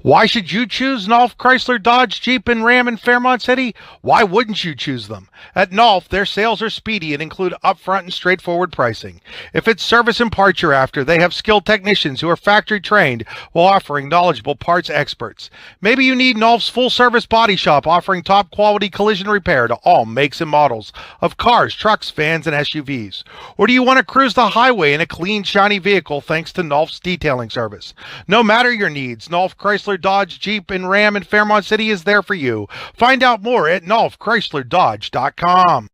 Why should you choose Nolf, Chrysler, Dodge, Jeep, and Ram in Fairmont City? Why wouldn't you choose them? At Nolf, their sales are speedy and include upfront and straightforward pricing. If it's service and parts you're after, they have skilled technicians who are factory trained while offering knowledgeable parts experts. Maybe you need Nolf's full service body shop offering top quality collision repair to all makes and models of cars, trucks, vans, and SUVs. Or do you want to cruise the highway in a clean, shiny vehicle thanks to Nolf's detailing service? No matter your needs, Nolf, Chrysler, Dodge, Jeep, and Ram in Fairmont City is there for you. Find out more at nolfchryslerdodge.com.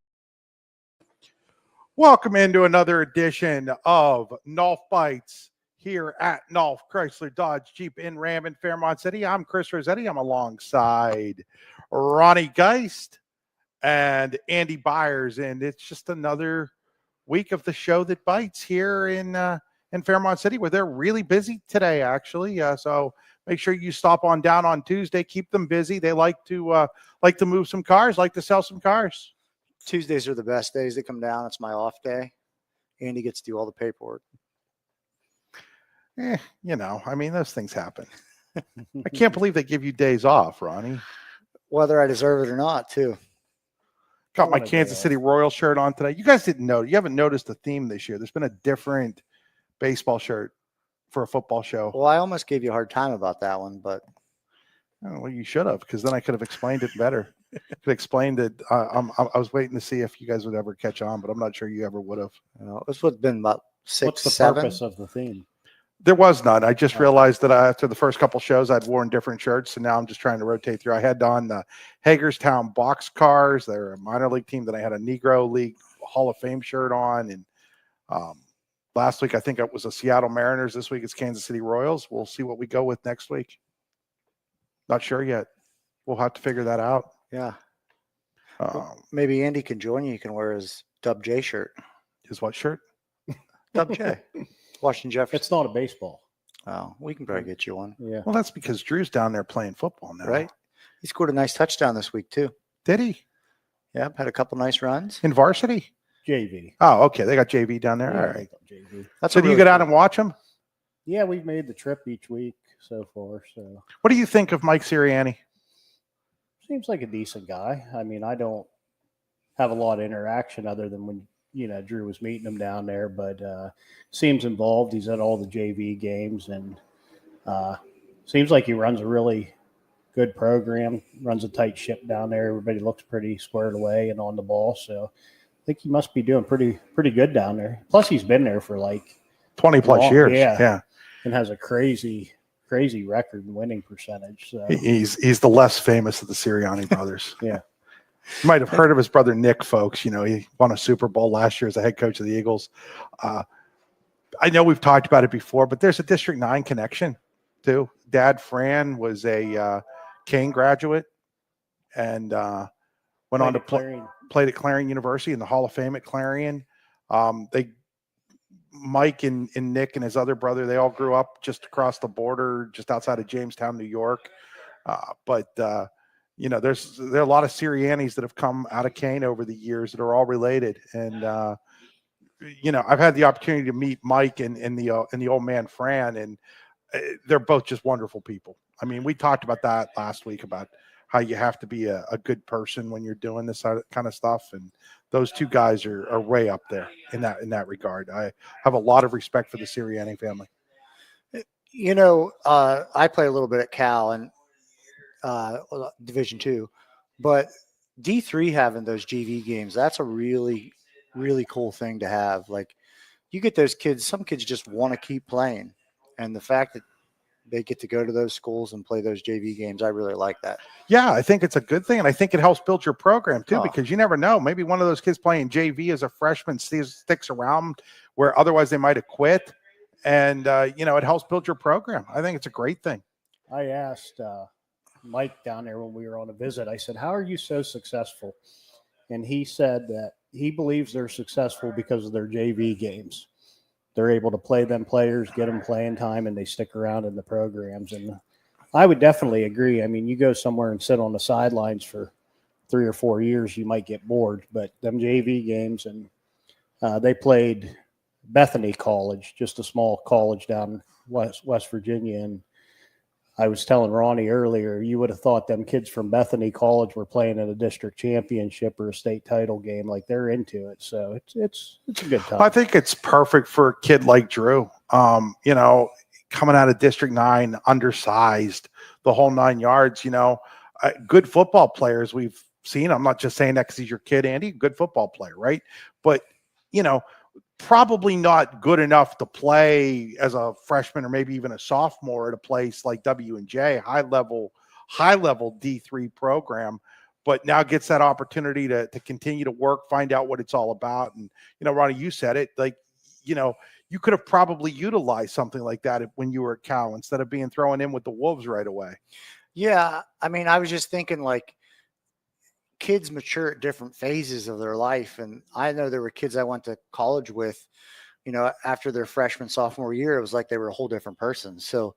Welcome into another edition of Nolf Bites here at Nolf, Chrysler, Dodge, Jeep, and Ram in Fairmont City. I'm Chris Rossetti. I'm alongside Ronnie Geist and Andy Byers, and it's just another week of the show that bites here in Fairmont City, where they're really busy today, actually. So make sure you stop on down on Tuesday. Keep them busy. They like to move some cars, like to sell some cars. Tuesdays are the best days to come down. It's my off day. Andy gets to do all the paperwork. I mean, those things happen. I can't believe they give you days off, Ronnie. Whether I deserve it or not, too. Got my Kansas City Royals shirt on today. You guys didn't know. You haven't noticed the theme this year. There's been a different baseball shirt for a football show. Well, I almost gave you a hard time about that one, but. Oh, well, you should have, because then I could have explained it better. Could explain that I was waiting to see if you guys would ever catch on, but I'm not sure you ever would have. This would have been about 6, What's the 7. purpose of the theme? There was none. I just realized that after the first couple shows, I'd worn different shirts, and now I'm just trying to rotate through. I had on the Hagerstown Boxcars. They're a minor league team. Then I had a Negro League Hall of Fame shirt on, and last week I think it was a Seattle Mariners. This week it's Kansas City Royals. We'll see what we go with next week. Not sure yet. We'll have to figure that out. Yeah. Maybe Andy can join you. You can wear his Dub J shirt. His what shirt? Dub J. Washington Jefferson. It's not a baseball. Oh, we can probably get you one. Yeah. Well, that's because Drew's down there playing football now. Right. He scored a nice touchdown this week, too. Did he? Yep. Had a couple nice runs. In varsity? JV. Oh, okay. They got JV down there. Yeah, All right. JV. So do you get out and watch them? Yeah, we've made the trip each week so far. So what do you think of Mike Sirianni? Seems like a decent guy. I mean, I don't have a lot of interaction other than when, Drew was meeting him down there, but seems involved. He's at all the JV games, and seems like he runs a really good program, runs a tight ship down there. Everybody looks pretty squared away and on the ball. So I think he must be doing pretty good down there. Plus, he's been there for like 20 plus years. Yeah. And has a crazy record and winning percentage. So he's the less famous of the Sirianni brothers. Yeah. You might have heard of his brother Nick, folks. He won a Super Bowl last year as the head coach of the Eagles. I know we've talked about it before, but there's a District 9 connection too. Dad Fran was a Kane graduate and went on to played at Clarion University in the Hall of Fame at Clarion. Mike and Nick and his other brother, they all grew up just across the border, just outside of Jamestown, New York. There are a lot of Siriannis that have come out of Kane over the years that are all related. And, I've had the opportunity to meet Mike and the old man Fran, and they're both just wonderful people. I mean, we talked about that last week about how you have to be a good person when you're doing this kind of stuff. And those two guys are way up there in that regard. I have a lot of respect for the Sirianni family. I play a little bit at Cal and Division II, but D3 having those GV games, that's a really, really cool thing to have. Like, you get those kids, some kids just want to keep playing. And the fact that they get to go to those schools and play those JV games, I really like that. Yeah, I think it's a good thing. And I think it helps build your program too, because you never know. Maybe one of those kids playing JV as a freshman sticks around where otherwise they might have quit. And, it helps build your program. I think it's a great thing. I asked Mike down there when we were on a visit, I said, how are you so successful? And he said that he believes they're successful because of their JV games. They're able to play them players, get them playing time, and they stick around in the programs. And I would definitely agree. I mean, you go somewhere and sit on the sidelines for 3 or 4 years, you might get bored. But them JV games, and they played Bethany College, just a small college down West Virginia, and I was telling Ronnie earlier, you would have thought them kids from Bethany College were playing in a district championship or a state title game. Like, they're into it. So it's a good time. I think it's perfect for a kid like Drew. Coming out of District 9, undersized, the whole 9 yards, good football players we've seen. I'm not just saying that because he's your kid, Andy, good football player, right? But, probably not good enough to play as a freshman or maybe even a sophomore at a place like W&J, high level D3 program, but now gets that opportunity to continue to work, find out what it's all about. And, Ronnie, you said it, like, you could have probably utilized something like that when you were at Cal instead of being thrown in with the Wolves right away. Yeah. I mean, I was just thinking, like, kids mature at different phases of their life. And I know there were kids I went to college with, after their freshman, sophomore year, it was like they were a whole different person. So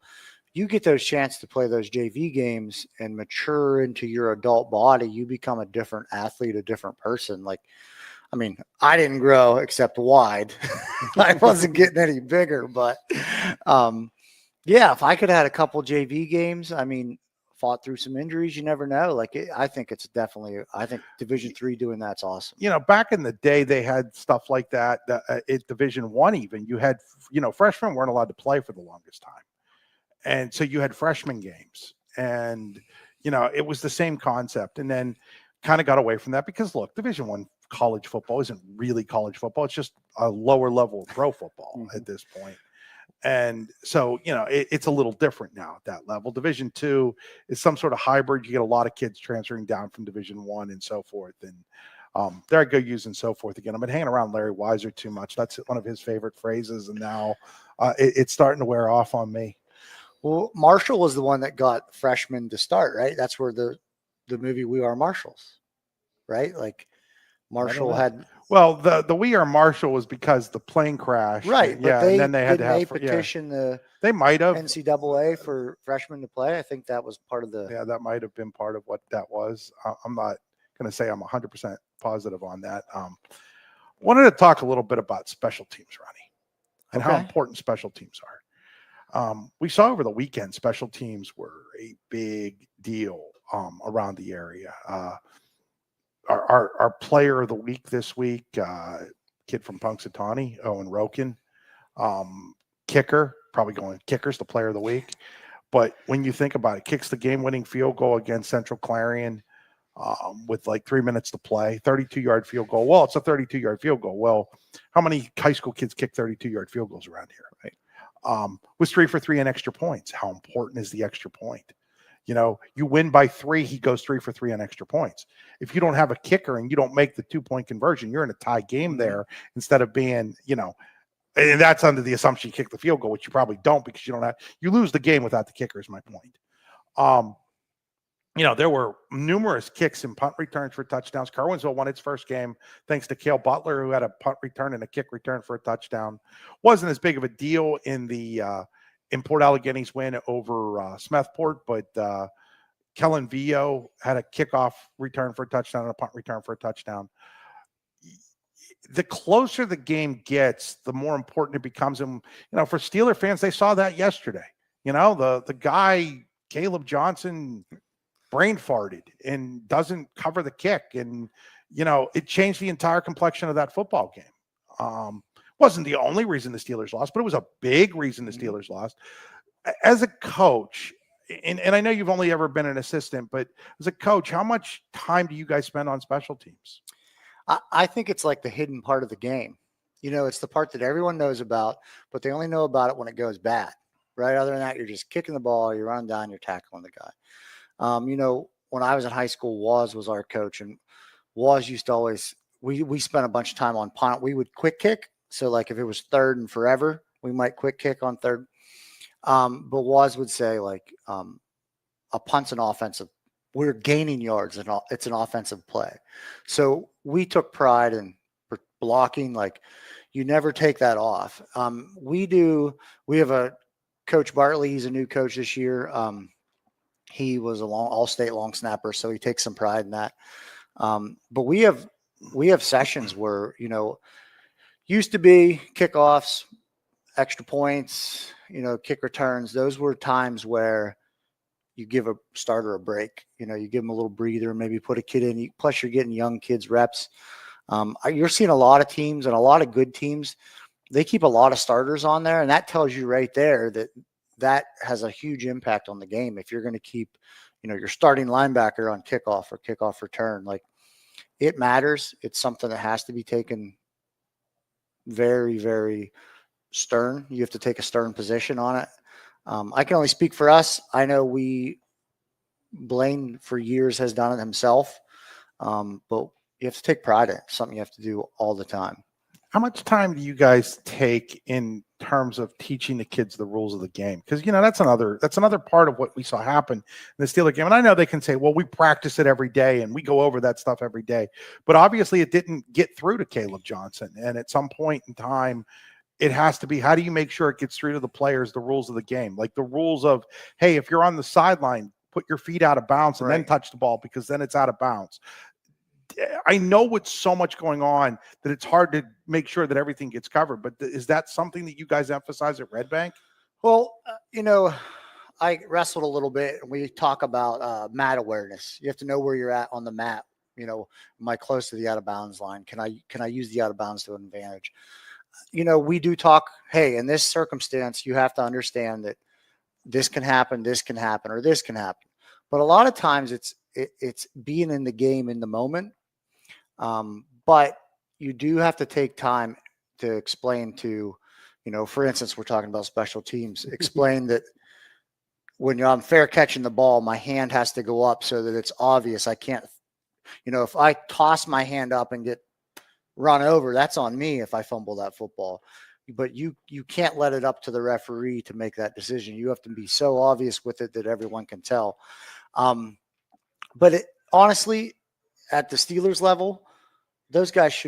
you get those chances to play those JV games and mature into your adult body. You become a different athlete, a different person. Like, I mean, I didn't grow except wide. I wasn't getting any bigger, but yeah, if I could have had a couple JV games, I mean, fought through some injuries, you never know. Like, I think it's definitely, I think Division III doing that's awesome. Back in the day, they had stuff like that at Division I. Even you had, freshmen weren't allowed to play for the longest time, and so you had freshman games, and it was the same concept. And then kind of got away from that because, look, Division I college football isn't really college football; it's just a lower level of pro football at this point. And so, it's a little different now at that level. Division II is some sort of hybrid. You get a lot of kids transferring down from Division I and so forth. And there I go using so forth again. I've been hanging around Larry Weiser too much. That's one of his favorite phrases. And now it's starting to wear off on me. Well, Marshall was the one that got freshmen to start, right? That's where the movie We Are Marshals, right? Like, Marshall had. Well, the We Are Marshall was because the plane crashed. Right. Yeah. And then they had to have. Petition the they might have NCAA for freshmen to play. I think that was part of the. Yeah, that might have been part of what that was. I'm not going to say I'm 100% positive on that. Wanted to talk a little bit about special teams, Ronnie, and how important special teams are. We saw over the weekend special teams were a big deal around the area. Our player of the week this week, kid from Punxsutawney, Owen Roken, kicker, probably going kicker's the player of the week. But when you think about it, kicks the game-winning field goal against Central Clarion with like 3 minutes to play, 32-yard field goal. Well, it's a 32-yard field goal. Well, how many high school kids kick 32-yard field goals around here, right? Was 3 for 3 in extra points. How important is the extra point? You win by 3, he goes 3 for 3 on extra points. If you don't have a kicker and you don't make the 2-point conversion, you're in a tie game there instead of being, and that's under the assumption you kick the field goal, which you probably don't because you lose the game without the kicker is my point. There were numerous kicks and punt returns for touchdowns. Kerwinsville won its first game thanks to Cale Butler, who had a punt return and a kick return for a touchdown. Wasn't as big of a deal in Port Allegheny's win over Smethport, but Kellen Vio had a kickoff return for a touchdown and a punt return for a touchdown. The closer the game gets, the more important it becomes. And, for Steeler fans, they saw that yesterday. The guy, Caleb Johnson, brain farted and doesn't cover the kick. And, it changed the entire complexion of that football game. Wasn't the only reason the Steelers lost, but it was a big reason the Steelers lost. As a coach, and I know you've only ever been an assistant, but as a coach, how much time do you guys spend on special teams? I think it's like the hidden part of the game. It's the part that everyone knows about, but they only know about it when it goes bad, right? Other than that, you're just kicking the ball, you're running down, you're tackling the guy. When I was in high school, Waz was our coach, and Waz used to always, we spent a bunch of time on punt. We would quick kick. So, like, if it was third and forever, we might quick kick on third. But Waz would say, like, a punt's an offensive. We're gaining yards, and it's an offensive play. So we took pride in blocking. Like, you never take that off. We have a Coach Bartley. He's a new coach this year. He was a all-state long snapper, so he takes some pride in that. But we have sessions where, used to be kickoffs, extra points, kick returns. Those were times where you give a starter a break. You give them a little breather, maybe put a kid in. Plus, you're getting young kids reps. You're seeing a lot of teams and a lot of good teams. They keep a lot of starters on there, and that tells you right there that has a huge impact on the game. If you're going to keep, your starting linebacker on kickoff or kickoff return, like it matters. It's something that has to be taken very, very stern. You have to take a stern position on it. I can only speak for us. I know Blaine for years has done it himself, but you have to take pride in it. It's something you have to do all the time. How much time do you guys take in terms of teaching the kids the rules of the game? Because that's another part of what we saw happen in the Steeler game. And I know they can say, well, we practice it every day and we go over that stuff every day. But obviously it didn't get through to Caleb Johnson. And at some point in time, it has to be, how do you make sure it gets through to the players, the rules of the game? Like the rules of, hey, if you're on the sideline, put your feet out of bounds and then touch the ball, because then it's out of bounds. I know with so much going on that it's hard to make sure that everything gets covered, but is that something that you guys emphasize at Red Bank? Well, I wrestled a little bit, and we talk about mat awareness. You have to know where you're at on the mat. Am I close to the out of bounds line? Can I use the out of bounds to an advantage? We do talk, hey, in this circumstance, you have to understand that this can happen, or this can happen. But a lot of times it's being in the game in the moment. But you do have to take time to explain to, for instance, we're talking about special teams, explain that when I'm fair catching the ball, my hand has to go up so that it's obvious. I can't, if I toss my hand up and get run over, that's on me if I fumble that football. But you can't let it up to the referee to make that decision. You have to be so obvious with it that everyone can tell. But honestly, at the Steelers level, those guys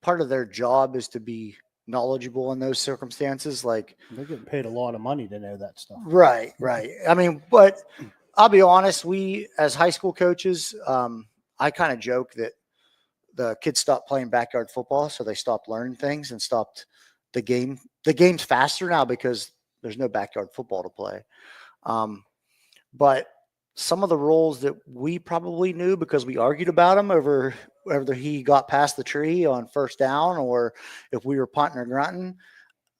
part of their job is to be knowledgeable in those circumstances. Like they're getting paid a lot of money to know that stuff. Right. I mean, but I'll be honest, we as high school coaches, I kind of joke that the kids stopped playing backyard football, so they stopped learning things and stopped the game. The game's faster now because there's no backyard football to play. But some of the rules that we probably knew because we argued about them over whether he got past the tree on first down or if we were punting or grunting,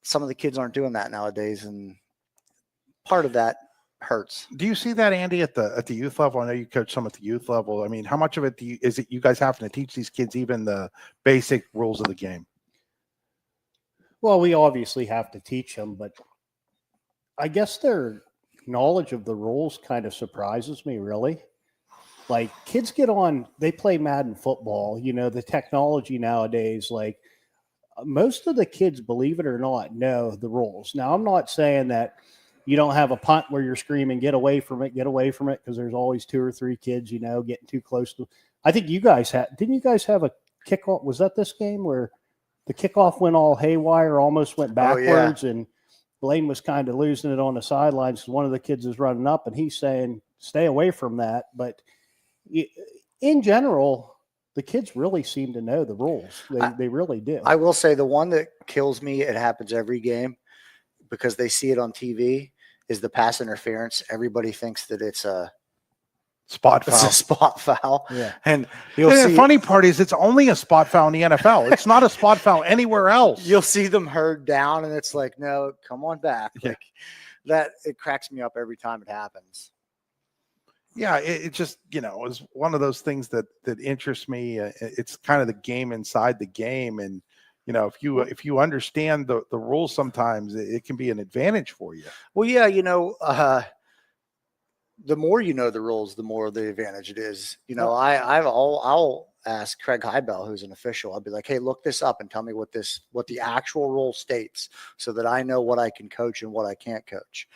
some of the kids aren't doing that nowadays, and part of that hurts. Do you see that, Andy, at the youth level? I know you coach some at the youth level. I mean, how much of it is it you guys having to teach these kids even the basic rules of the game? Well, we obviously have to teach them, but I guess their knowledge of the rules kind of surprises me, really. Like kids they play Madden football, the technology nowadays, like most of the kids, believe it or not, know the rules. Now, I'm not saying that you don't have a punt where you're screaming, get away from it, because there's always 2 or 3 kids, getting too close to. I think you guys didn't you guys have a kickoff? Was that this game where the kickoff went all haywire, almost went backwards, and Blaine was kind of losing it on the sidelines. One of the kids is running up, and he's saying, stay away from that. But in general, the kids really seem to know the rules. They really do. I will say the one that kills me, it happens every game because they see it on TV, is the pass interference. Everybody thinks that it's a spot foul. It's a spot foul. Yeah. And the funny part is it's only a spot foul in the NFL. It's not a spot foul anywhere else. You'll see them herd down and it's like, no, come on back. Yeah. Like that, it cracks me up every time it happens. Yeah, it just, is one of those things that interests me. It's kind of the game inside the game. And, if you understand the rules, sometimes it can be an advantage for you. Well, yeah, the more you know the rules, the more the advantage it is. I'll ask Craig Hybel, who's an official. I'll be like, hey, look this up and tell me what the actual rule states so that I know what I can coach and what I can't coach.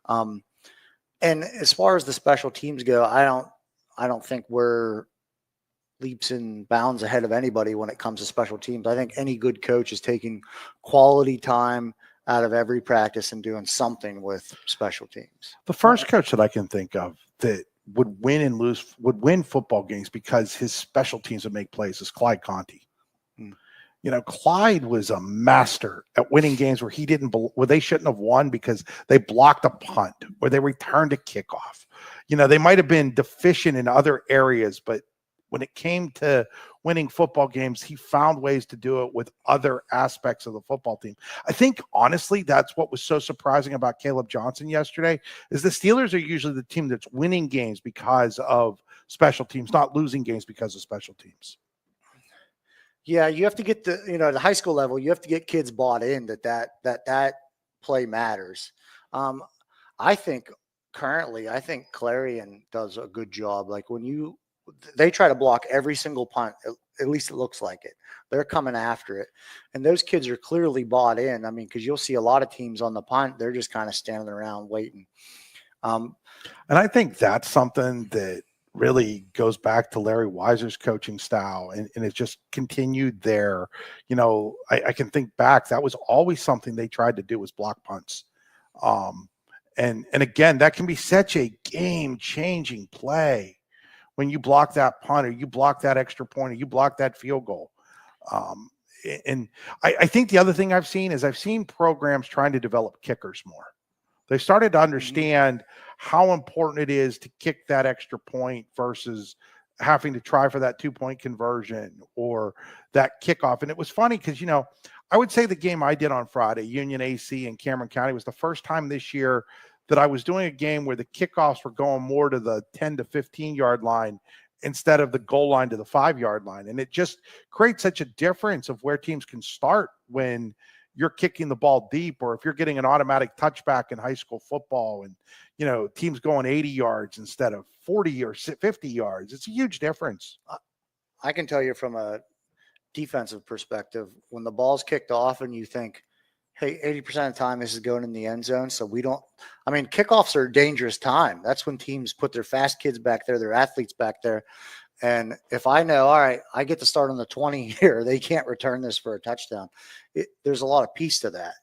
And as far as the special teams go, I don't think we're leaps and bounds ahead of anybody when it comes to special teams. I think any good coach is taking quality time out of every practice and doing something with special teams. The first coach that I can think of that would win football games because his special teams would make plays is Clyde Conti. Clyde was a master at winning games where where they shouldn't have won because they blocked a punt or they returned a kickoff. They might have been deficient in other areas, but when it came to winning football games, he found ways to do it with other aspects of the football team. I think, honestly, that's what was so surprising about Caleb Johnson yesterday is the Steelers are usually the team that's winning games because of special teams, not losing games because of special teams. Yeah, you have to get the high school level, you have to get kids bought in that play matters. I think Clarion does a good job. Like they try to block every single punt, at least it looks like it. They're coming after it. And those kids are clearly bought in. I mean, because you'll see a lot of teams on the punt, they're just kind of standing around waiting. And I think that's something that really goes back to Larry Weiser's coaching style, and it just continued there. I can think back, that was always something they tried to do was block punts. And again, that can be such a game-changing play when you block that punt or you block that extra point or you block that field goal. And I think the other thing I've seen programs trying to develop kickers more. They started to understand how important it is to kick that extra point versus having to try for that 2-point conversion or that kickoff. And it was funny because, I would say the game I did on Friday, Union AC in Cameron County, was the first time this year that I was doing a game where the kickoffs were going more to the 10 to 15 yard line instead of the goal line to the 5-yard line. And it just creates such a difference of where teams can start when you're kicking the ball deep, or if you're getting an automatic touchback in high school football and, teams going 80 yards instead of 40 or 50 yards. It's a huge difference. I can tell you from a defensive perspective, when the ball's kicked off and you think, hey, 80% of the time this is going in the end zone. So kickoffs are a dangerous time. That's when teams put their fast kids back there, their athletes back there. And if I know, all right, I get to start on the 20 here, they can't return this for a touchdown. There's a lot of peace to that.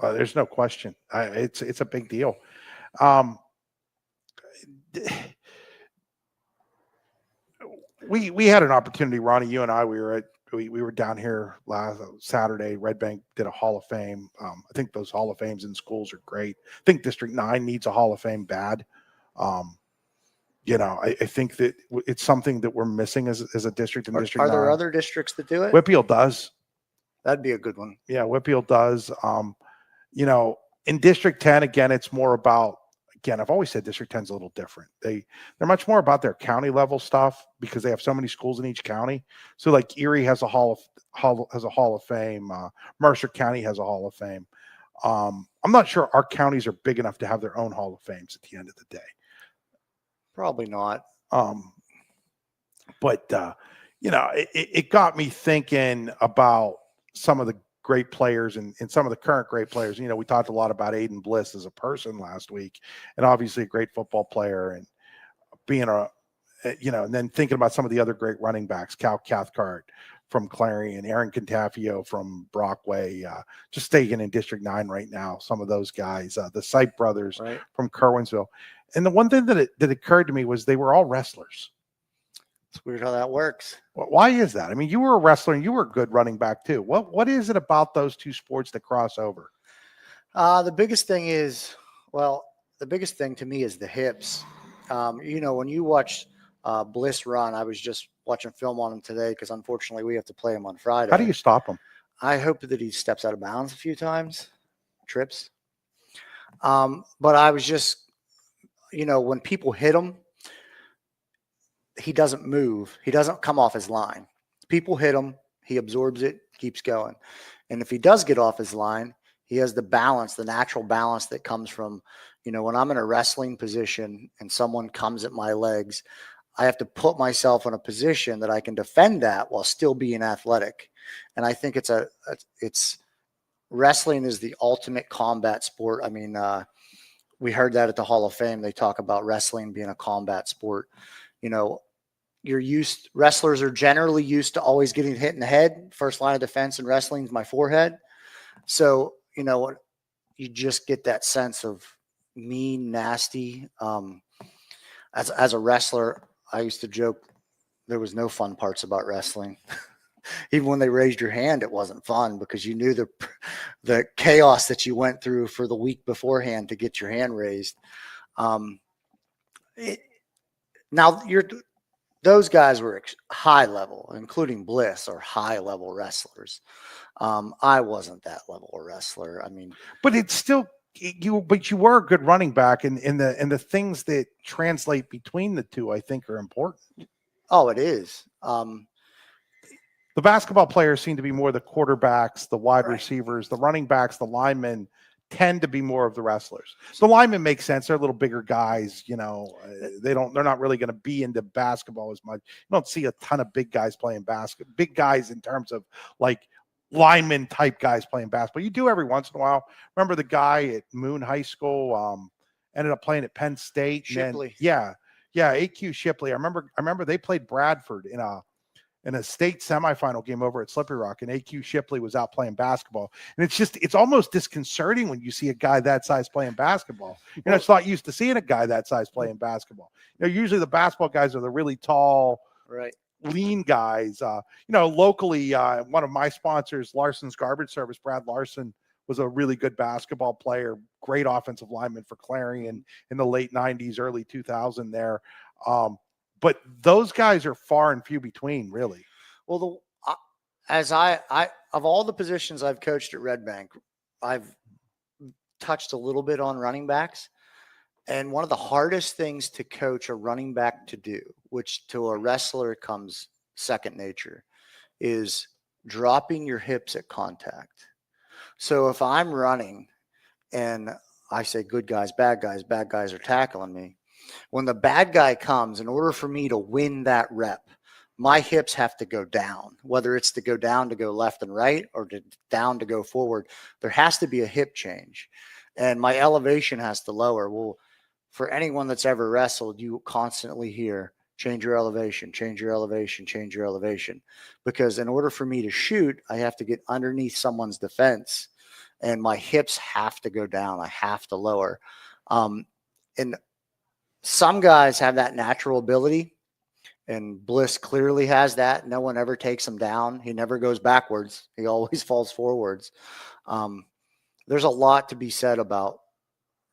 There's no question. It's a big deal. We had an opportunity, Ronnie, you and I, we were down here last Saturday. Red Bank did a Hall of Fame. I think those Hall of Fames in schools are great. I think District 9 needs a Hall of Fame bad. I think that it's something that we're missing as a district in District 9. Are there other districts that do it? Whitfield does. That'd be a good one. Yeah, Whitfield does. In District 10, again, it's more about, I've always said District 10 is a little different. They're much more about their county level stuff because they have so many schools in each county. So like Erie has a Hall of Fame. Mercer County has a Hall of Fame. I'm not sure our counties are big enough to have their own Hall of Fames at the end of the day. Probably not. But it got me thinking about some of the great players and some of the current great players. We talked a lot about Aiden Bliss as a person last week, and obviously a great football player, and being and then thinking about some of the other great running backs, Cal Cathcart from Clarion, Aaron Contafio from Brockway, just staying in District 9 right now. Some of those guys, the Sipe brothers from Kerwinsville. And the one thing that occurred to me was they were all wrestlers. It's weird how that works. Why is that? I mean, you were a wrestler and you were a good running back too. What is it about those two sports that cross over? The biggest thing to me is the hips. When you watch Bliss run, I was just watching film on him today because unfortunately we have to play him on Friday. How do you stop him? I hope that he steps out of bounds a few times, trips. But I was just, when people hit him, he doesn't move. He doesn't come off his line. People hit him. He absorbs it, keeps going. And if he does get off his line, he has the balance, the natural balance that comes from, when I'm in a wrestling position and someone comes at my legs, I have to put myself in a position that I can defend that while still being athletic. And I think wrestling is the ultimate combat sport. I mean, we heard that at the Hall of Fame. They talk about wrestling being a combat sport. Wrestlers are generally used to always getting hit in the head. First line of defense in wrestling is my forehead. So, you just get that sense of mean, nasty. As a wrestler, I used to joke there was no fun parts about wrestling. even when they raised your hand, it wasn't fun because you knew the chaos that you went through for the week beforehand to get your hand raised. Now those guys were high level, including Bliss, or high level wrestlers. I wasn't that level of wrestler. I mean, but it's still but you were a good running back, and the things that translate between the two, I think, are important. Oh, it is. The basketball players seem to be more the quarterbacks, the wide Right. receivers, the running backs, the linemen tend to be more of the wrestlers. The linemen make sense. They're little bigger guys, they're not really going to be into basketball as much. You don't see a ton of big guys playing basketball, big guys in terms of like lineman type guys playing basketball. You do every once in a while. Remember the guy at Moon High School, ended up playing at Penn State. Shipley. Yeah. AQ Shipley. I remember they played Bradford in a state semifinal game over at Slippery Rock, and AQ Shipley was out playing basketball. And it's almost disconcerting when you see a guy that size playing basketball. It's not used to seeing a guy that size playing basketball. Usually the basketball guys are the really tall, Right, lean guys. Locally, one of my sponsors, Larson's Garbage Service, Brad Larson, was a really good basketball player, great offensive lineman for Clarion in the late 90s, early 2000 there. But those guys are far and few between, really. Well, as I of all the positions I've coached at Red Bank, I've touched a little bit on running backs. And one of the hardest things to coach a running back to do, which to a wrestler comes second nature, is dropping your hips at contact. So if I'm running and I say good guys are tackling me, when the bad guy comes, in order for me to win that rep, my hips have to go down, whether it's to go down to go left and right or down to go forward. There has to be a hip change, and my elevation has to lower. Well, for anyone that's ever wrestled, you constantly hear, change your elevation, change your elevation, change your elevation. Because in order for me to shoot, I have to get underneath someone's defense, and my hips have to go down. I have to lower. And some guys have that natural ability, and Bliss clearly has that. No one ever takes him down. He never goes backwards. He always falls forwards. There's a lot to be said about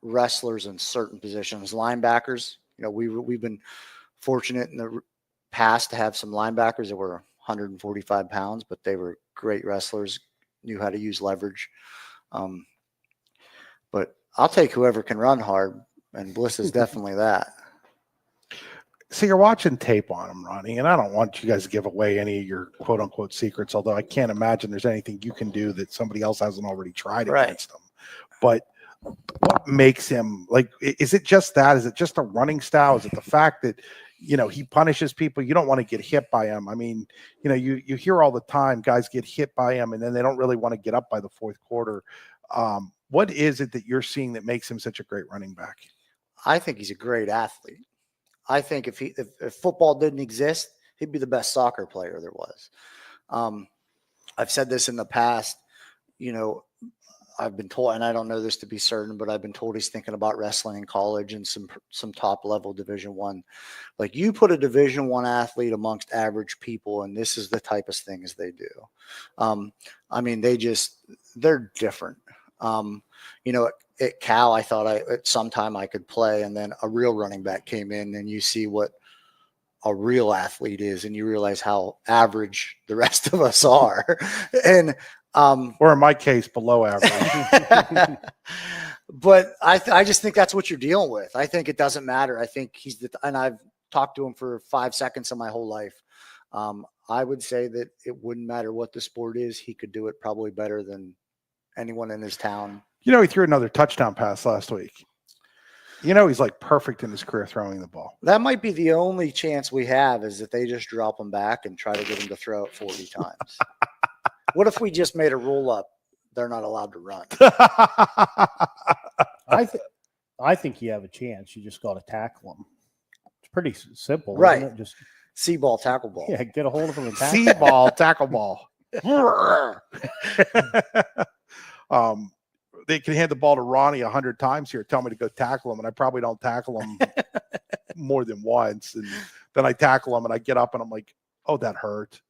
wrestlers in certain positions. Linebackers, we've been fortunate in the past to have some linebackers that were 145 pounds, but they were great wrestlers, knew how to use leverage. But I'll take whoever can run hard. And Bliss is definitely that. So you're watching tape on him, Ronnie, and I don't want you guys to give away any of your quote unquote secrets, although I can't imagine there's anything you can do that somebody else hasn't already tried against him. But what makes him is it just that? Is it just a running style? Is it the fact that, he punishes people? You don't want to get hit by him. I mean, you hear all the time guys get hit by him and then they don't really want to get up by the fourth quarter. What is it that you're seeing that makes him such a great running back? I think he's a great athlete. I think if football didn't exist, he'd be the best soccer player there was. I've said this in the past, I've been told, and I don't know this to be certain, but I've been told he's thinking about wrestling in college and some top level Division I. Like, you put a Division I athlete amongst average people, and this is the type of things they do. I mean, they're different. At Cal, I thought at some time I could play, and then a real running back came in, and you see what a real athlete is, and you realize how average the rest of us are. And or in my case, below average. But I just think that's what you're dealing with. I think it doesn't matter. I think and I've talked to him for 5 seconds of my whole life. I would say that it wouldn't matter what the sport is. He could do it probably better than anyone in his town. He threw another touchdown pass last week. He's perfect in his career throwing the ball. That might be the only chance we have, is that they just drop him back and try to get him to throw it 40 times. What if we just made a rule up? They're not allowed to run. I think you have a chance. You just got to tackle them. It's pretty simple, right? Isn't it? Just C-ball, tackle ball. Yeah, get a hold of them and tackle. C-ball, tackle ball. They can hand the ball to Ronnie 100 times here, tell me to go tackle him, and I probably don't tackle him more than once. And then I tackle him, and I get up, and I'm like, oh, that hurt.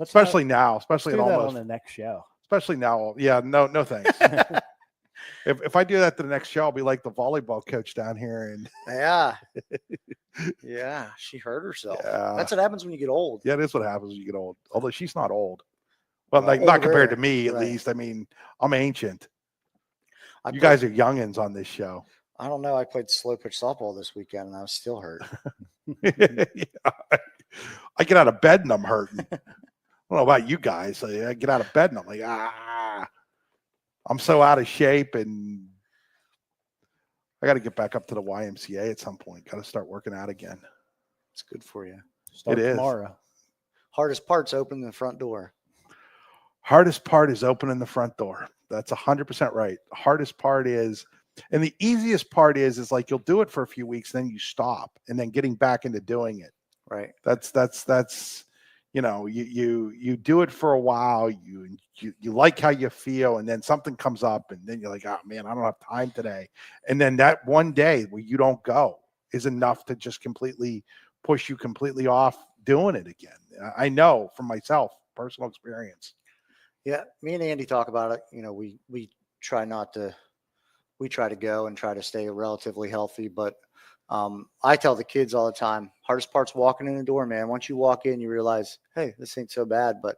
especially now, Let's especially do in that almost, on the next show. especially now. Yeah, no thanks. If I do that to the next show, I'll be like the volleyball coach down here, and yeah, she hurt herself. Yeah. That's what happens when you get old. yeah, it is what happens when you get old. Although she's not old. Well, Well, like not compared older, to me, at right. least. I mean, I'm ancient. I You played- guys are youngins on this show. I don't know. I played slow pitch softball this weekend, and I was still hurt. Yeah. I get out of bed and I'm hurting. I don't know about you guys. I get out of bed and I'm like, I'm so out of shape, and I got to get back up to the YMCA at some point. Got to start working out again. It's good for you. Start It is. tomorrow. Hardest part's opening the front door. Hardest part is opening the front door. That's 100% right. The hardest part is, and the easiest part is like you'll do it for a few weeks, then you stop, and then getting back into doing it. Right. That's you do it for a while, you like how you feel, and then something comes up, and then you're like, oh man, I don't have time today. And then that one day where you don't go is enough to just completely push you completely off doing it again. I know from myself, personal experience. Yeah, me and Andy talk about it. We try to go and try to stay relatively healthy, but I tell the kids all the time, hardest part's walking in the door, man. Once you walk in, you realize, hey, this ain't so bad. But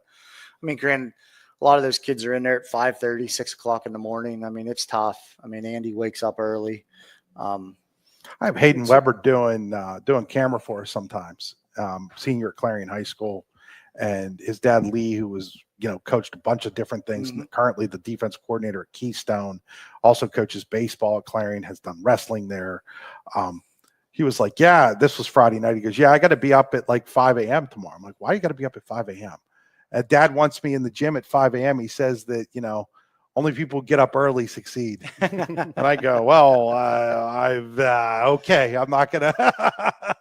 I mean, granted, a lot of those kids are in there at 5:30, 6 o'clock in the morning. I mean, it's tough. I mean, Andy wakes up early. I have Hayden Weber doing camera for us sometimes, senior at Clarion High School, and his dad Lee, who was coached a bunch of different things. Mm-hmm. Currently the defense coordinator at Keystone, also coaches baseball at Clarion, has done wrestling there. He was like, yeah, this was Friday night. He goes, yeah, I got to be up at like 5 a.m. tomorrow. I'm like, why you got to be up at 5 a.m.? Dad wants me in the gym at 5 a.m. He says that, only people who get up early succeed. And I go, well, okay, I'm not going to.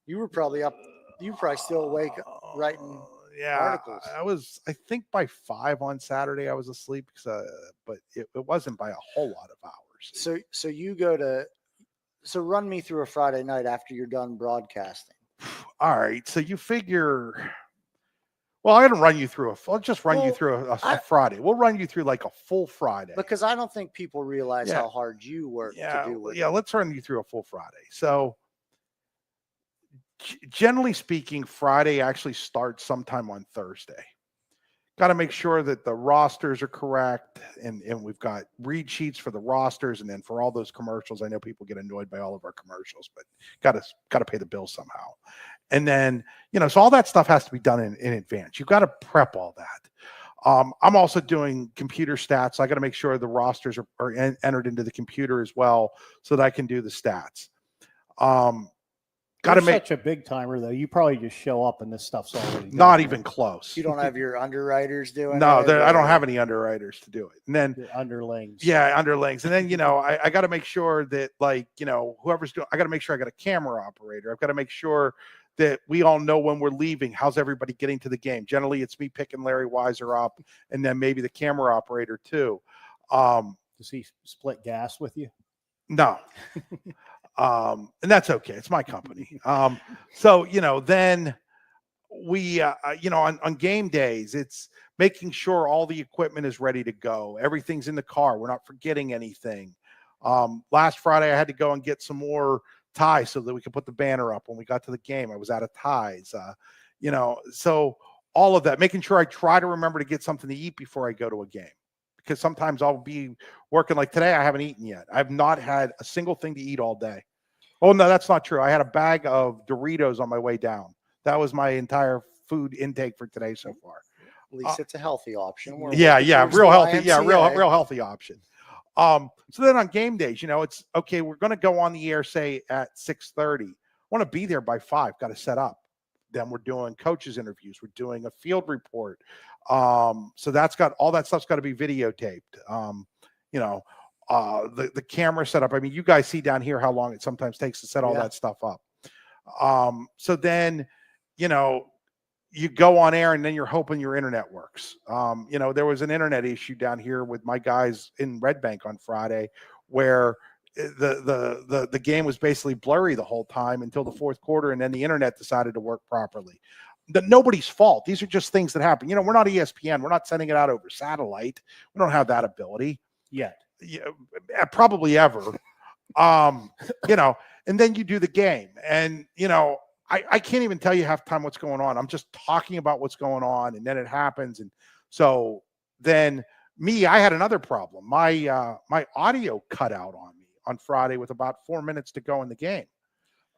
You were probably up. You were probably still awake writing articles. I was, I think by 5 on Saturday I was asleep, but it wasn't by a whole lot of hours. So you go to, run me through a Friday night after you're done broadcasting. All right. So you figure, well, I'm going to run you through I'll just run you through a Friday. We'll run you through like a full Friday. Because I don't think people realize how hard you work to do it. Yeah. Let's run you through a full Friday. So generally speaking, Friday actually starts sometime on Thursday. Got to make sure that the rosters are correct, and we've got read sheets for the rosters, and then for all those commercials. I know people get annoyed by all of our commercials, but got to pay the bill somehow. And then so all that stuff has to be done in advance. You've got to prep all that. I'm also doing computer stats. So I got to make sure the rosters are entered into the computer as well, so that I can do the stats. Got to make such a big timer though. You probably just show up and this stuff's already done. Not even close. You don't have your underwriters doing no, it? I don't have any underwriters to do it. And then the underlings. Yeah, underlings. And then I got to make sure that whoever's doing. I got to make sure I got a camera operator. I've got to make sure that we all know when we're leaving. How's everybody getting to the game? Generally, it's me picking Larry Weiser up, and then maybe the camera operator too. Does he split gas with you? No. And that's okay. It's my company. So, then we, on game days, it's making sure all the equipment is ready to go. Everything's in the car. We're not forgetting anything. Last Friday, I had to go and get some more ties so that we could put the banner up when we got to the game. I was out of ties, so all of that, making sure I try to remember to get something to eat before I go to a game. Because sometimes I'll be working like today. I haven't eaten yet. I've not had a single thing to eat all day. Oh, no, that's not true. I had a bag of Doritos on my way down. That was my entire food intake for today so far. At least it's a healthy option. Real healthy. Yeah, real healthy option. So then on game days, it's okay. We're going to go on the air, say at 6:30. I want to be there by 5. Got to set up. Then we're doing coaches interviews. We're doing a field report. So that's got all that stuff's got to be videotaped. The camera setup. I mean, you guys see down here how long it sometimes takes to set all that stuff up. So then, you go on air and then you're hoping your internet works. There was an internet issue down here with my guys in Red Bank on Friday where the game was basically blurry the whole time until the fourth quarter, and then the internet decided to work properly. nobody's fault. These are just things that happen. You know, we're not ESPN. We're not sending it out over satellite. We don't have that ability yet. Yeah, probably ever. You know, and then you do the game, and you know, I can't even tell you half the time what's going on. I'm just talking about what's going on, and then it happens, and so then I had another problem. My audio cut out on me on Friday with about 4 minutes to go in the game.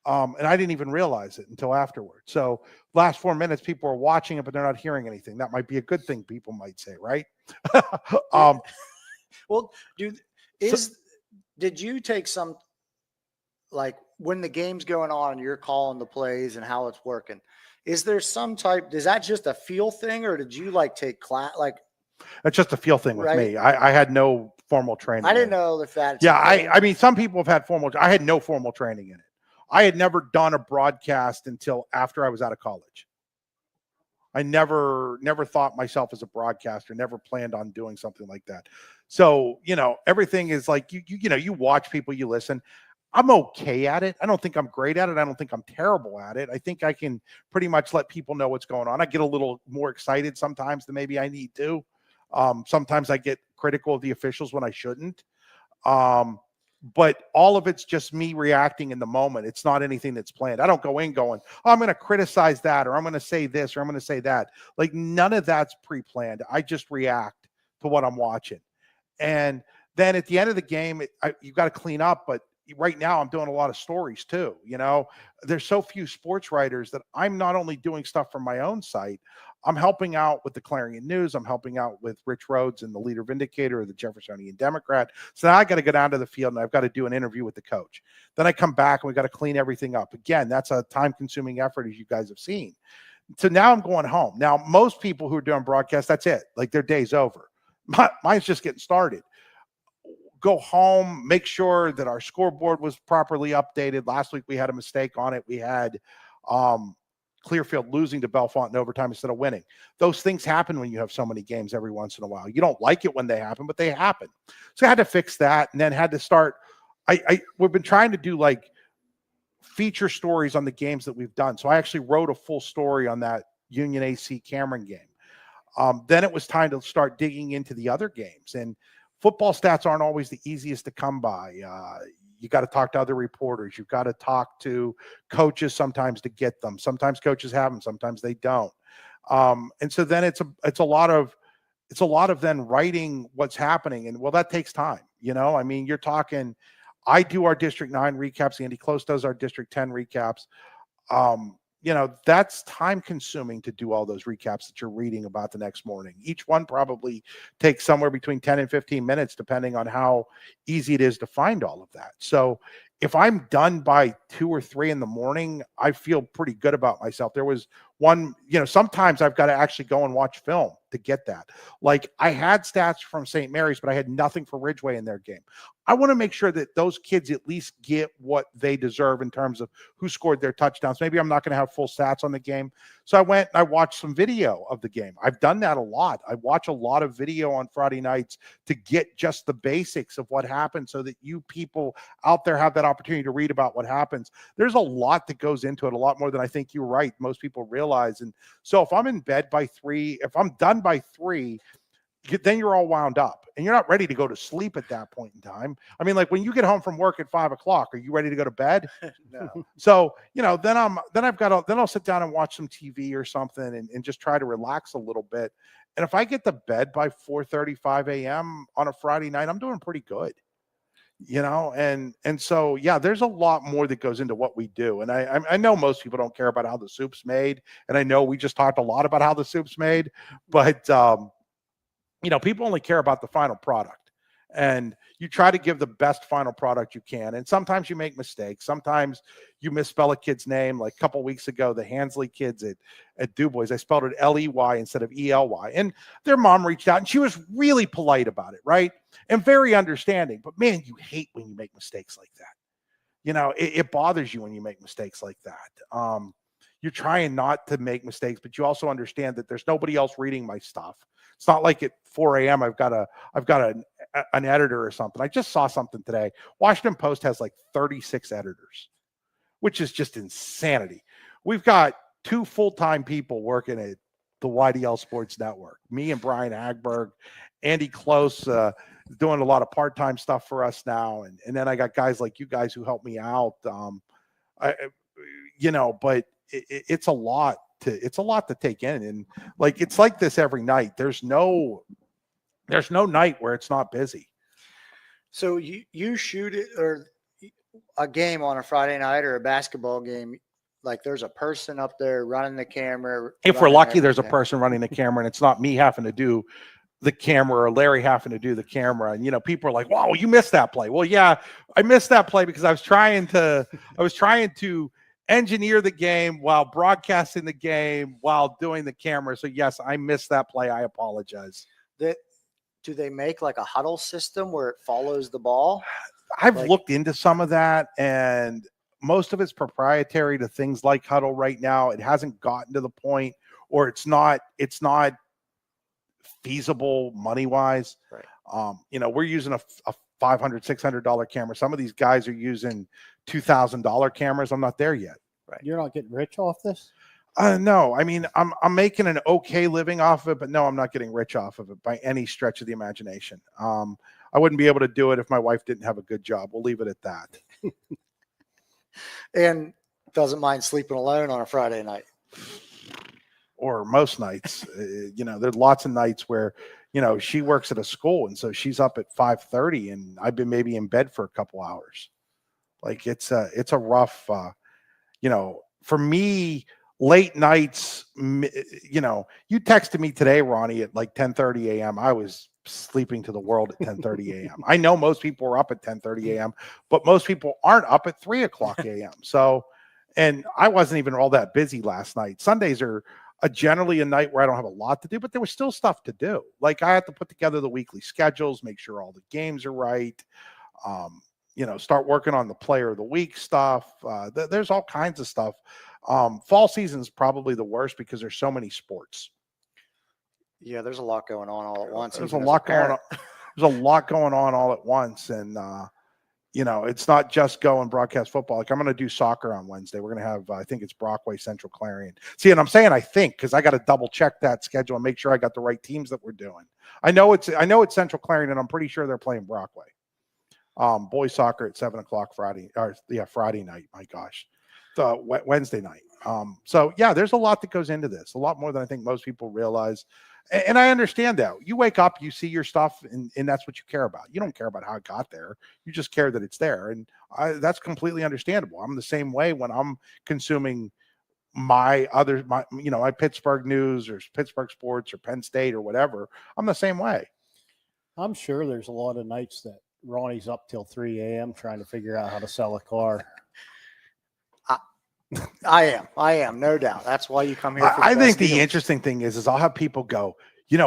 And I didn't even realize it until afterward. So last 4 minutes, people are watching it, but they're not hearing anything. That might be a good thing, people might say, right? Well, did you take some, like when the game's going on and you're calling the plays and how it's working, is there some type, is that just a feel thing, or did you like take class? Like, it's just a feel thing with me. I had no formal training. I didn't know if that. Yeah. I mean, some people have had I had no formal training in it. I had never done a broadcast until after I was out of college. I never thought myself as a broadcaster, never planned on doing something like that. So, you know, everything is like, you know, you watch people, you listen. I'm okay at it. I don't think I'm great at it. I don't think I'm terrible at it. I think I can pretty much let people know what's going on. I get a little more excited sometimes than maybe I need to. Sometimes I get critical of the officials when I shouldn't. But all of it's just me reacting in the moment. It's not anything that's planned. I don't go in going, oh, I'm going to criticize that, or I'm going to say this, or I'm going to say that. Like, none of that's pre-planned. I just react to what I'm watching. And then at the end of the game, you've got to clean up. But right now I'm doing a lot of stories too. You know, there's so few sports writers that I'm not only doing stuff from my own site, I'm helping out with the Clarion News. I'm helping out with Rich Rhodes and the Leader Vindicator of the Jeffersonian Democrat. So now I got to go down to the field and I've got to do an interview with the coach. Then I come back and we got to clean everything up. Again, that's a time-consuming effort, as you guys have seen. So now I'm going home. Now, most people who are doing broadcasts, that's it. Like, their day's over. Mine's just getting started. Go home, make sure that our scoreboard was properly updated. Last week we had a mistake on it. We had Clearfield losing to Bellefonte in overtime instead of winning. Those things happen when you have so many games every once in a while. You don't like it when they happen, but they happen. So I had to fix that, and then had to start. We've been trying to do like feature stories on the games that we've done. So I actually wrote a full story on that Union AC Cameron game. Then it was time to start digging into the other games, and football stats aren't always the easiest to come by. You got to talk to other reporters. You've got to talk to coaches sometimes to get them. Sometimes coaches have them, sometimes they don't. And so then it's a lot of then writing what's happening. And well, that takes time. You know, I mean, you're talking, I do our District 9 recaps. Andy Close does our District 10 recaps. You know, that's time consuming to do all those recaps that you're reading about the next morning. Each one probably takes somewhere between 10 and 15 minutes, depending on how easy it is to find all of that. So if I'm done by 2 or 3 in the morning, I feel pretty good about myself. There was one, you know, sometimes I've got to actually go and watch film to get that. Like, I had stats from St. Mary's, but I had nothing for Ridgeway in their game. I want to make sure that those kids at least get what they deserve in terms of who scored their touchdowns. Maybe I'm not going to have full stats on the game. So I went and I watched some video of the game. I've done that a lot. I watch a lot of video on Friday nights to get just the basics of what happened, so that you people out there have that opportunity to read about what happens. There's a lot that goes into it, a lot more than I think you're right. Most people realize. And so if I'm in bed by 3, if I'm done by 3, then you're all wound up and you're not ready to go to sleep at that point in time. I mean, like, when you get home from work at 5 o'clock, are you ready to go to bed? No. So, you know, then I'll sit down and watch some TV or something and just try to relax a little bit. And if I get to bed by 4:35 a.m. on a Friday night, I'm doing pretty good, you know? And so, yeah, there's a lot more that goes into what we do. And I know most people don't care about how the soup's made. And I know we just talked a lot about how the soup's made, but, you know, people only care about the final product, and you try to give the best final product you can. And sometimes you make mistakes. Sometimes you misspell a kid's name. Like a couple weeks ago, the Hansley kids at DuBois, I spelled it Ley instead of Ely. And their mom reached out and she was really polite about it, right? And very understanding. But man, you hate when you make mistakes like that. You know, it bothers you when you make mistakes like that. You're trying not to make mistakes, but you also understand that there's nobody else reading my stuff. It's not like at 4 a.m. I've got an editor or something. I just saw something today. Washington Post has like 36 editors, which is just insanity. We've got 2 full-time people working at the YDL Sports Network. Me and Brian Hagberg, Andy Close, doing a lot of part-time stuff for us now, and then I got guys like you guys who help me out. But it's a lot to take in, and like it's like this every night. There's no night where it's not busy. So you shoot it or a game on a Friday night or a basketball game, like there's a person up there running the camera. If we're lucky, there's a person running the camera, and it's not me having to do the camera or Larry having to do the camera. And people are like, "Wow, you missed that play." Well, yeah, I missed that play because I was trying to engineer the game while broadcasting the game while doing the camera. So yes, I missed that play. I apologize. Do they make like a huddle system where it follows the ball? I've looked into some of that, and most of it's proprietary to things like huddle right now. It hasn't gotten to the point, or it's not feasible money wise. Right. We're using a $500, $600 camera. Some of these guys are using $2,000 cameras. I'm not there yet. Right. You're not getting rich off this? No, I mean, I'm making an okay living off of it, but no, I'm not getting rich off of it by any stretch of the imagination. I wouldn't be able to do it if my wife didn't have a good job. We'll leave it at that. And doesn't mind sleeping alone on a Friday night. Or most nights. There's lots of nights where, she works at a school, and so she's up at 5:30, and I've been maybe in bed for a couple hours. Like it's a rough, for me, late nights, you texted me today, Ronnie, at like 10:30 a.m. I was sleeping to the world at 10:30 a.m. I know most people are up at 10:30 a.m., but most people aren't up at 3 o'clock a.m. So, and I wasn't even all that busy last night. Sundays are generally a night where I don't have a lot to do, but there was still stuff to do. Like I had to put together the weekly schedules, make sure all the games are right. Start working on the player of the week stuff. There's all kinds of stuff. Fall season is probably the worst because there's so many sports. Yeah, there's a lot going on all at once. There's a lot going on. There's a lot going on all at once, and it's not just go and broadcast football. Like I'm going to do soccer on Wednesday. We're going to have, I think it's Brockway Central Clarion. See, and I'm saying I think because I got to double check that schedule and make sure I got the right teams that we're doing. I know it's Central Clarion, and I'm pretty sure they're playing Brockway. Boys soccer at 7 o'clock Friday night. My gosh, Wednesday night. So yeah, there's a lot that goes into this, a lot more than I think most people realize. And I understand that. You wake up, you see your stuff, and that's what you care about. You don't care about how it got there. You just care that it's there. And that's completely understandable. I'm the same way when I'm consuming my Pittsburgh news or Pittsburgh sports or Penn State or whatever. I'm the same way. I'm sure there's a lot of nights that Ronnie's up till 3 a.m. trying to figure out how to sell a car. I am, no doubt. That's why you come here. I think the interesting thing is I'll have people go,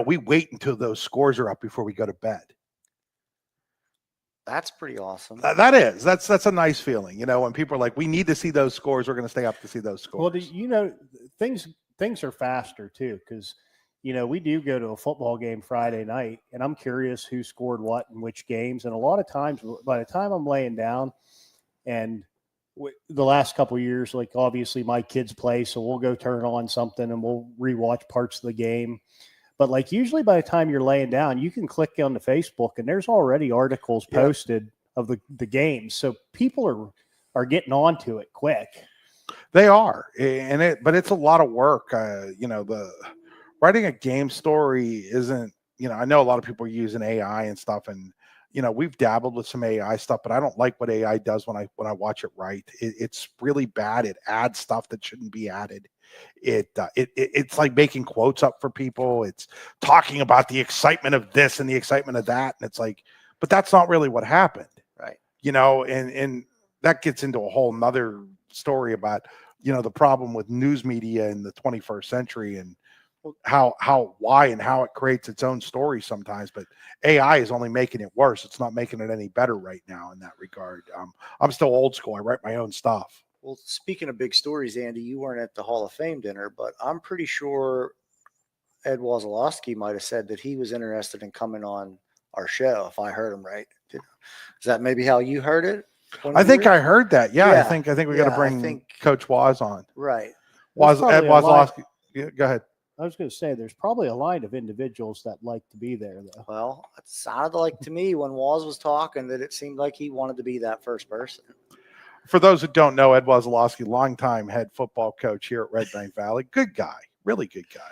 we wait until those scores are up before we go to bed. That's pretty awesome. That's a nice feeling. When people are like, we need to see those scores. We're going to stay up to see those scores. Well, things are faster too. Cause we do go to a football game Friday night, and I'm curious who scored what in which games. And a lot of times by the time I'm laying down, and the last couple of years, like obviously my kids play, so we'll go turn on something and we'll rewatch parts of the game. But like usually by the time you're laying down, you can click on the Facebook and there's already articles posted of the games. So people are getting onto it quick. They are, but it's a lot of work. The writing a game story isn't. I know a lot of people are using AI and stuff, and we've dabbled with some AI stuff, but I don't like what AI does when I watch it write. It's really bad. It adds stuff that shouldn't be added. It's like making quotes up for people. It's talking about the excitement of this and the excitement of that, and it's like, but that's not really what happened, right? And that gets into a whole nother story about the problem with news media in the 21st century and why and how it creates its own story sometimes, but AI is only making it worse. It's not making it any better right now in that regard. I'm still old school. I write my own stuff. Well, speaking of big stories, Andy, you weren't at the Hall of Fame dinner, but I'm pretty sure Ed Wazalowski might have said that he was interested in coming on our show, if I heard him right. Is that maybe how you heard it? I think I heard that. Yeah. I think we got to bring Coach Waz on. Right. Ed Wazlowski. Yeah, go ahead. I was going to say there's probably a line of individuals that like to be there, though. Well, it sounded like to me when Waz was talking that it seemed like he wanted to be that first person. For those who don't know, Ed Wazlowski, longtime head football coach here at Red Bank Valley. Good guy, really good guy.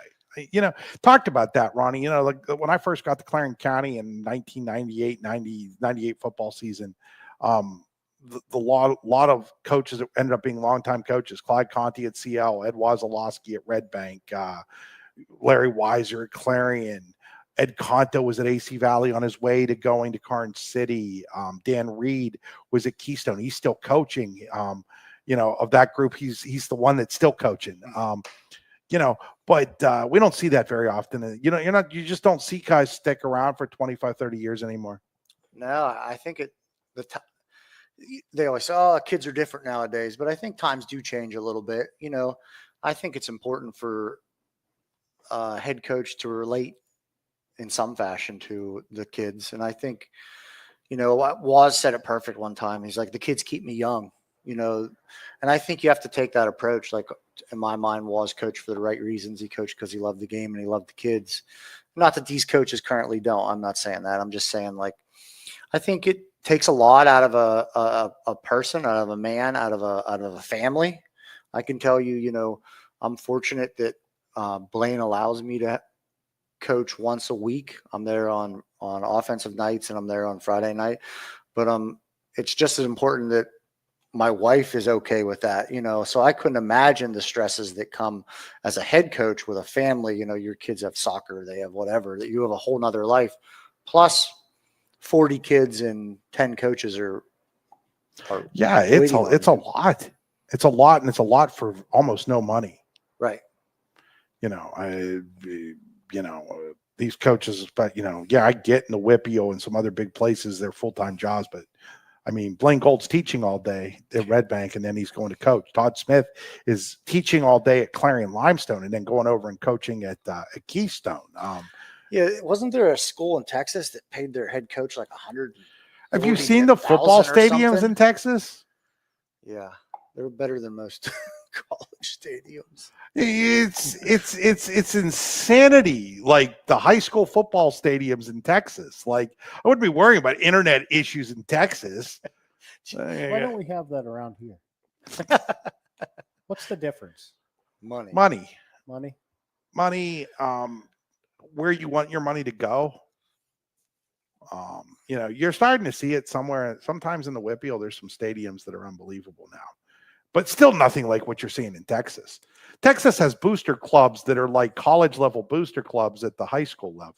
Talked about that, Ronnie. Like when I first got to Clarendon County in 1998, 98 football season, the lot of coaches that ended up being longtime coaches, Clyde Conti at CL, Ed Wazlowski at Red Bank, Larry Weiser at Clarion, Ed Conto was at AC Valley on his way to going to Karnes City. Dan Reed was at Keystone. He's still coaching. Of that group, he's the one that's still coaching. But we don't see that very often. You just don't see guys stick around for 25, 30 years anymore. No, I think they always say, oh, kids are different nowadays, but I think times do change a little bit. I think it's important for a head coach to relate in some fashion to the kids. And I think, Waz said it perfect one time. He's like, the kids keep me young, and I think you have to take that approach. Like in my mind, Waz coached for the right reasons. He coached because he loved the game and he loved the kids. Not that these coaches currently don't. I'm not saying that. I'm just saying, like, I think it takes a lot out of a person, out of a man, out of a family. I can tell you, I'm fortunate that Blaine allows me to coach once a week. I'm there on offensive nights and I'm there on Friday night, but it's just as important that my wife is okay with that, so I couldn't imagine the stresses that come as a head coach with a family. Your kids have soccer, they have whatever, that you have a whole nother life, plus 40 kids and 10 coaches are yeah, it's a lot. It's a lot, and it's a lot for almost no money. Right. These coaches, but I get in the Whippio and some other big places, they're full-time jobs, but I mean, Blaine Gold's teaching all day at Red Bank, and then he's going to coach. Todd Smith is teaching all day at Clarion Limestone, and then going over and coaching at Keystone. Yeah, wasn't there a school in Texas that paid their head coach like 100? Have you seen the football stadiums in Texas? Yeah, they're better than most college stadiums. It's insanity. Like the high school football stadiums in Texas. Like I wouldn't be worrying about internet issues in Texas. Why don't we have that around here? What's the difference? Money. Where you want your money to go. You're starting to see it somewhere. Sometimes in the Whippio, there's some stadiums that are unbelievable now, but still nothing like what you're seeing in Texas. Texas has booster clubs that are like college level booster clubs at the high school level.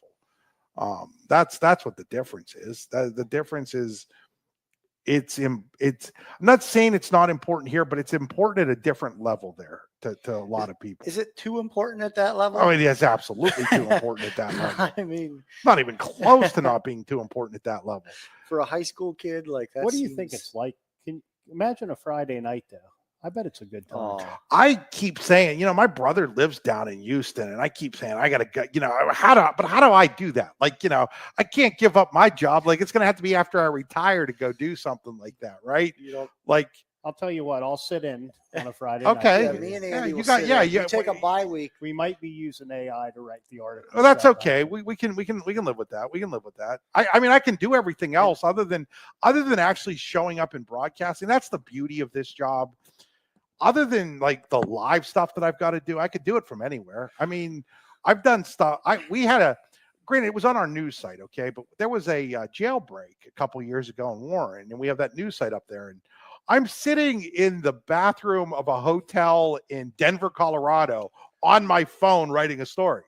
That's what the difference is. The difference is I'm not saying it's not important here, but it's important at a different level there to a lot of people. Is it too important at that level? I mean, it's absolutely too important at that level. I mean, not even close to not being too important at that level. For a high school kid, like that. What do you think it's like? Can you imagine a Friday night though? I bet it's a good time. I keep saying, my brother lives down in Houston, and I keep saying I gotta go. How do I do that? Like, I can't give up my job. Like, it's gonna have to be after I retire to go do something like that, right? Like, I'll tell you what. I'll sit in on a Friday. Okay. night. Yeah, me and Andy you take a bye week. We might be using AI to write the article. Well, that's okay. We can live with that. We can live with that. I mean, I can do everything else other than actually showing up and broadcasting. That's the beauty of this job. Other than like the live stuff that I've got to do, I could do it from anywhere. I mean, I've done stuff. Granted, it was on our news site, okay, but there was a jailbreak a couple years ago in Warren, and we have that news site up there, and I'm sitting in the bathroom of a hotel in Denver, Colorado, on my phone writing a story.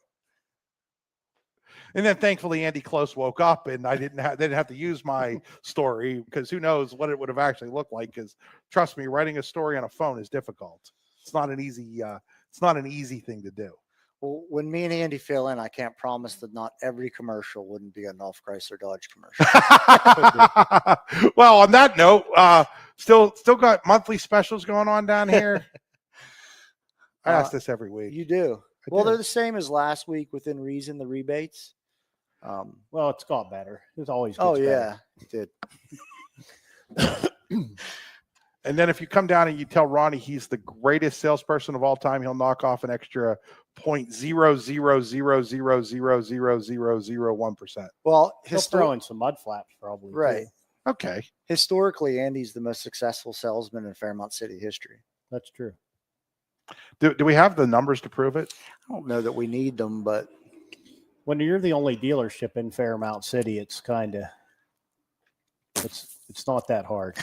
And then thankfully Andy Close woke up, and they didn't have to use my story, because who knows what it would have actually looked like. Because trust me, writing a story on a phone is difficult. It's not an easy thing to do. Well, when me and Andy fill in, I can't promise that not every commercial wouldn't be a Nolf Chrysler Dodge commercial. Well, on that note, still got monthly specials going on down here. I ask this every week. You do. Well, they're the same as last week within reason, the rebates. Well, it's got better. It's always better. It did. And then if you come down and you tell Ronnie he's the greatest salesperson of all time, he'll knock off an extra 0.000000001%. Well, He'll throw in some mud flaps probably. right. Too. Okay. Historically, Andy's the most successful salesman in Fairmont City history. That's true. Do we have the numbers to prove it? I don't know that we need them, but When you're the only dealership in Fairmount City, it's kind of it's not that hard.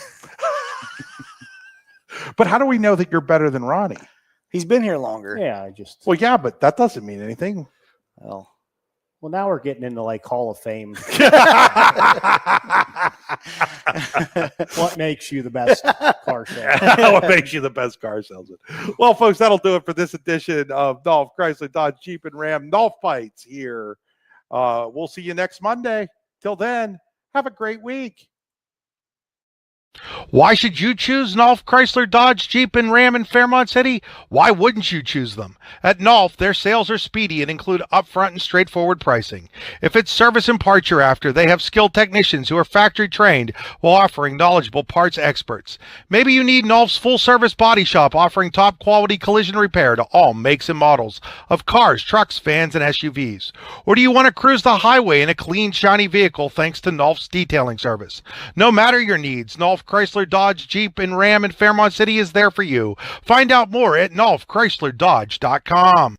But how do we know that you're better than Ronnie? he's been here longer. Yeah, I just Well, yeah, but that doesn't mean anything. Well, now we're getting into like Hall of Fame. What makes you the best car salesman? What makes you the best car salesman? Well, folks, that'll do it for this edition of Nolf Chrysler Dodge Jeep and Ram Nolf Fights here. We'll see you next Monday. Till then, have a great week. Why should you choose Nolf Chrysler Dodge Jeep and Ram in Fairmont City? Why wouldn't you choose them? At Nolf, their sales are speedy and include upfront and straightforward pricing. If it's service and parts you're after, they have skilled technicians who are factory trained while offering knowledgeable parts experts. Maybe you need Nolf's full service body shop offering top quality collision repair to all makes and models of cars, trucks, vans, and SUVs. Or do you want to cruise the highway in a clean, shiny vehicle thanks to Nolf's detailing service? No matter your needs, Nolf Chrysler Dodge Jeep and Ram in Fairmont City is there for you. Find out more at nolfchryslerdodge.com.